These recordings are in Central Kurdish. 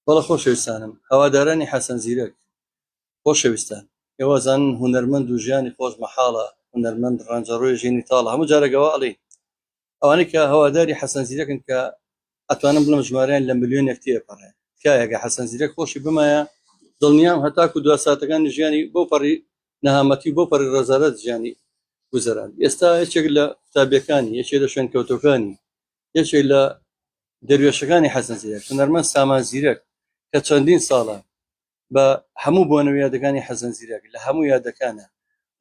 بەڵە خۆشەویستانم هەوادارانی حەسەن زیرەک خۆشەویستان ئێوەزان هونەرمەند و ژیانی خۆش مەحاڵە هونەرمەند ڕەنجەڕۆی ژینی تاڵە هەموو جارەگەوە ئەڵێ ئەوانەی کە هەواداری حەسەن زیرەکن کە ئەتوانم بڵم ژمارەیان لە ملیۆن یەکتیەپەڕێ تکایەگە حەسەن زیرەک خۆشی بمایە دڵنیام هەتاکو دو ساتەکانی ژیانی بۆ پەڕی نەهامەتی بۆ پەڕی ڕەزارەت ژیانی گوزەران ئێستا یەکێک لە قوتابیەکانی یەکێک لە شوێنکەوتەکانی یەکێک لە دەروێشەکانی حەسەن زیرەک هونەرمەند سامان زیرەک کە چەندین ساڵە بە هەموو بۆنەوە یادەکانی حەسەن زیرەک لە هەموو یادەکانە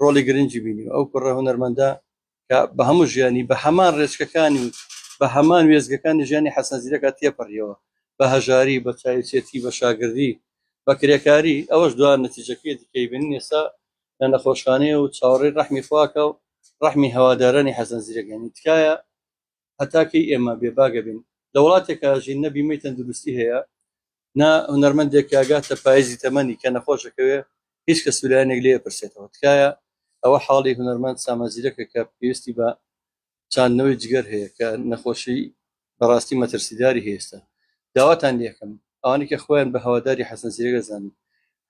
ڕۆڵی گرنگی بینی و ئەو کوڕە هونەرمەندە کە بە هەموو ژیانی بە هەمان ڕێچکەکانی و بە هەمان وێزگەکانی ژیانی حەسەن زیرەکە تێپەڕیەوە بە هەژاری بە چاوچێتی بە شاگردی بە کرێکاری ئەوەش دوان نەتیجەکەی دیکەی بینین ئێستا لە نەخۆشخانەیە و چاوەڕێی ڕەحمی خواکە و ڕەحمی هەوادارانی حەسەن زیرەکانی تکایە هەتاکەی ئێمە بێباگە بین لە وڵاتێکە ژین نەبیمەی تەندروستی هەیە نا هونەرمەندێک کاگاتە پاییزی تەمەنی کە نەخۆشەکەوێ هیچ کەس ویلایەنێک لێ پرسێتەوە تکایە ئەوە حاڵی هونەرمەند سامان زیرەکە کە پێویستی بە چاندنەوەی جگەر هەیە کە نەخۆشی بەڕاستی مەترسیداری هێستا داواتان لێکم ئەوانی کە خۆیان بە هەواداری حەسەن زیرەکە زانن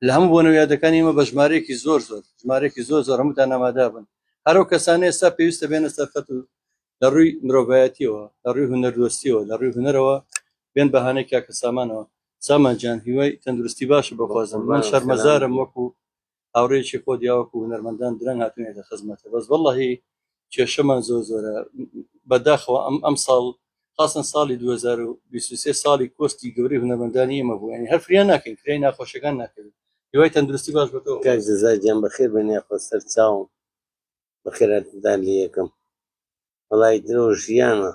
لە هەموو بۆنەوە یادەکانی ئێمە بە ژمارەیەکی زۆر ژمارەیەکی زۆر هەمووتان ئامادە بن هەرو کەسانە ئێستا پێویستە بێنە سەرخەت و لە ڕووی مرۆڤایەتیەوە لە ڕووی هونەردۆستیەوە لە ڕووی هونەرەوە بێن بەهانەی کاکە سامانەوە سامان جان هیوای تەندروستی باشە بەخوازم من شەرمەزارم وەکو هاوڕێکی خۆ دیاوەکو هونەرمەندان درەنگ هاتوونێتە خزمەتە بەس وەڵڵەهی کێشەمان زۆرە بەداخەوە ئەم ساڵ خاصن ساڵی 2023 ساڵی کۆستی گەورەی هونەرمەندانی ئێمە بوو ینی هەر فریان ناکەین فریای ناخۆشەکان ناکەین هیوای تەندروستی باش بێتەوە کاک جەزاجیان بەخێر بێنێ خۆ سەر چاوم بەخێراتدان لە یەکەم وەڵای درۆ ژیانە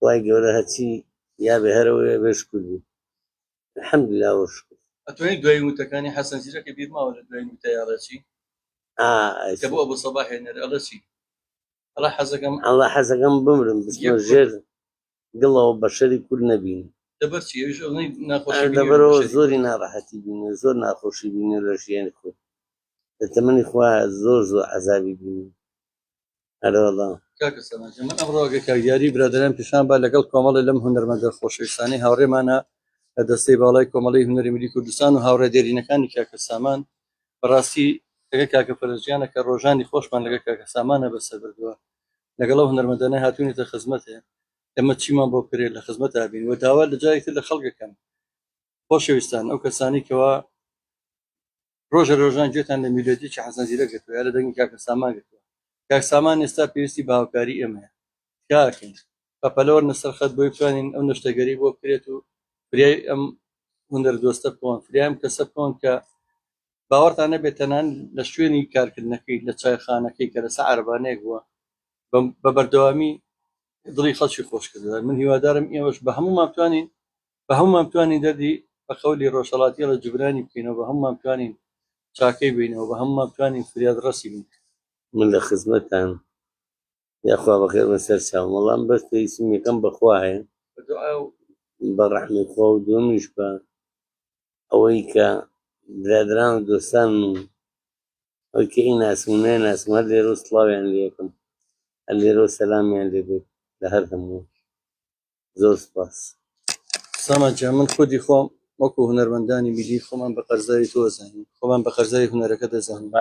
وای گەورە هەچی یا بێ هەرەوەی بێشکردی الحەمدوللا وشکر ئەتوانین دوای وتەکانی حەسەن زیرەکە بیرماوە لە دوای وتە یاڵەچی کە بۆ ئەبوو سەباح هێنەر ئەڵەچی ئەڵا حەزەکەم ئەڵا حەزەکەم بمرم بچمە ژێر گڵەوە بەشەری کورد نەبینی دەبەرچی ئەویش ناخۆشی دەبەرەوە زۆری ناڕەحەتی بینی زۆر ناخۆشی بینی لە ژیانی خۆی لە تەمەنی خوا زۆر عەزابی بینی هەرەوەڵا کاکە سەماجان من ئەمڕۆگە کاریاری برادران پیشان با لەگەڵ کۆمەڵی لەم هونەرمەندە خۆشەویستانەی هاوڕێمانە لە دەستەی باڵای کۆمەڵی هونەری ملی کوردستان و هاوڕێ دێرینەکانی کاکە سامان بەڕاستی لەگە کاکە فەرزیانە کە ڕۆژانی خۆشمان لەگە کاکە سامانە بەسەر بردووە لەگەڵ ئەو هونەرمەندانە هاتوونێتە خزمەتێ ئێمە چیمان بۆ کرێت لە خزمەت ئابین و داوا لە جایەکتر لە خەڵکەکەم خۆشەویستان ئەو کەسانی کەوا ڕۆژان گوێتان لە میلۆدیی حەسەن زیرەک گرتووە یا لە دەنگی کاکە سامان گرتووە کاک سامان ئێستا پێویستی بە هاوکاری ئێمەیە کاکەین بەپەلەوە نەسەرخەت بۆی بتوانین ئەو نەشتەگەری بۆ بکرێت و فریای ئەم هونەردۆستە بکەون فریام کەسە بکەون کە باوەڕتان نەبێت تەنان لە شوێنی کارکردنەکەی لە چایخانەکەی کە لەسەر عەربانەیەک بووە بە بەردەوامی دڵی خەڵکی خۆش کردووە من هیوادارم ئێوەش بە هەمومان بتوانین دەردی بە قەولی ڕۆژهەڵاتیە لە جبرانی بکەینەوە بە هەمومان بتوانین چاکەی بینەوە بە هەمومان بتوانین فریاد ڕەسی بین من لە خزمەتان یاخوا بەخێر بەسەر چاوم وەڵام بەس پێویستیم یەکەم بەخوا هەیە بە ڕەحمی خوا و دومیش بە ئەوەی کە برادران و دۆستان و ئەوەی کە ئین ناسمونەیە ناسم هەر لێرە و سڵاویان لێ یەکەم هەر لێرە و سەلامیان لێ بێت لە هەر هەموو زۆر سوپاس سامانجان من خودی خۆم وەکو هونەرمەندانی میلی خۆمان بە قەرزاری تۆ زانین خۆمان بە قەرزاری هونەرەکە دەزانین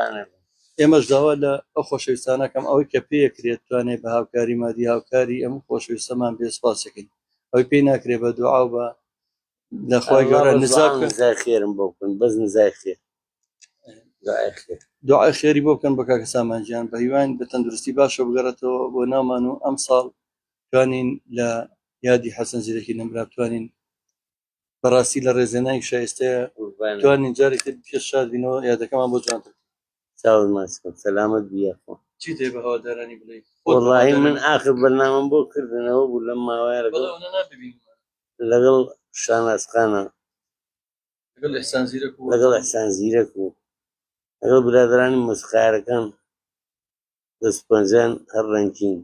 ئێمەش داوا لە ئەو خۆشەویستانەکەم ئەوەی کە پێیەکرێت توانێت بە هاوکاری مادی هاوکاری ئەم خۆشەویستەمان بێ سپاسەکەین ئەوەی پێی ناکرێت بە دوعا و بە لەخوای گەورە نزای خێرم بۆ بکەن بەس نزای خێر دوعای خێری بۆ بکەن بە کاکە سامانجیان بە هیوان بە تەندروستی باشە بگەڕێتەوە بۆ نامان و ئەم ساڵ توانین لە یادی حەسەن زیرەکی نەمرا بتوانین بەڕاستی لە ڕێزێنانی شایستەیە توانین جارێکی پێش شاد بینەوە یادەکەمان بۆ جوانتر چاوت ماچکەم سەلامەت بیەخۆ چی دێ بە هەوادارانی بڵێ وەڵڵاهی من ئاخر بەرنامەم بۆ کردنەوە بوو لەم ماوەیە لەگەڵ شانازخانە لەگەڵ ئەحسان زیرەک و لەگەڵ برادرانی مۆسیقارەکان دەستپەنجیان هەر ڕەنگین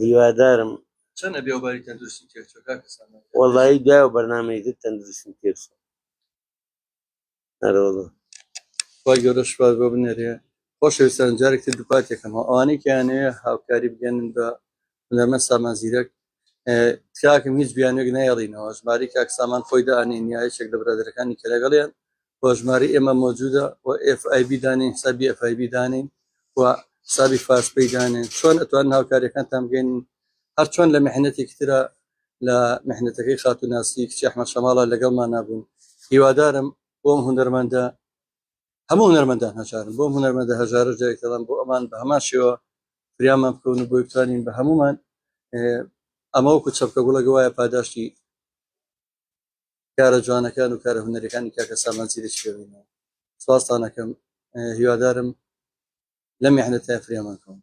هیوادارم چەندە بێوەباری تەندروستی تێکچووە کاکە سامان وەڵڵاهی دوایەوە بەرنامەیەکتر تەندروستیم تێکچووە هەرەوەڵا خوا گەورە شفات بۆ بنێرێ خۆشەویستان جارێکتر دووپاتێکەمەوە ئەوانەی کەیانەوێ هاوکاری بگەنن بە هونەرمەند سامان زیرەک تکاکم هیچ بیانێک نایڵینەوە ژماری کاک سامان خۆی دانین یاچێک لە برادەرەکانی کە لەگەڵیان بۆ ژماری ئێمە مۆجودە و FIB دانین حسابی FIB دانین و حسابی فاسپەی دانین چۆن ئەتوان هاوکاریەکانتان بگەین هەر چۆن لە میحنەتێکی ترە لە میحنەتەکەی خاتوناسی کچی ئەحمەد شەماڵە لەگەڵمان نابوون هیوادارم بۆم هونەرمەندە هەموو هونەرمەندان هەژارن بۆم هونەرمەندە هەژارە جارێکتەڵام بۆ ئەمان بە هەمان شێوە فریامان بکەون و بۆی بتوانین بە هەمومان ئەمە وەکو چەپکە گوڵەگە وایە پاداشتی کارە جوانەکان و کارە هونەرەکانی کاکە سامان زیرەک بێنەوە سوپاستان دەکەم هیوادارم لە میحنەتە فریامان کەون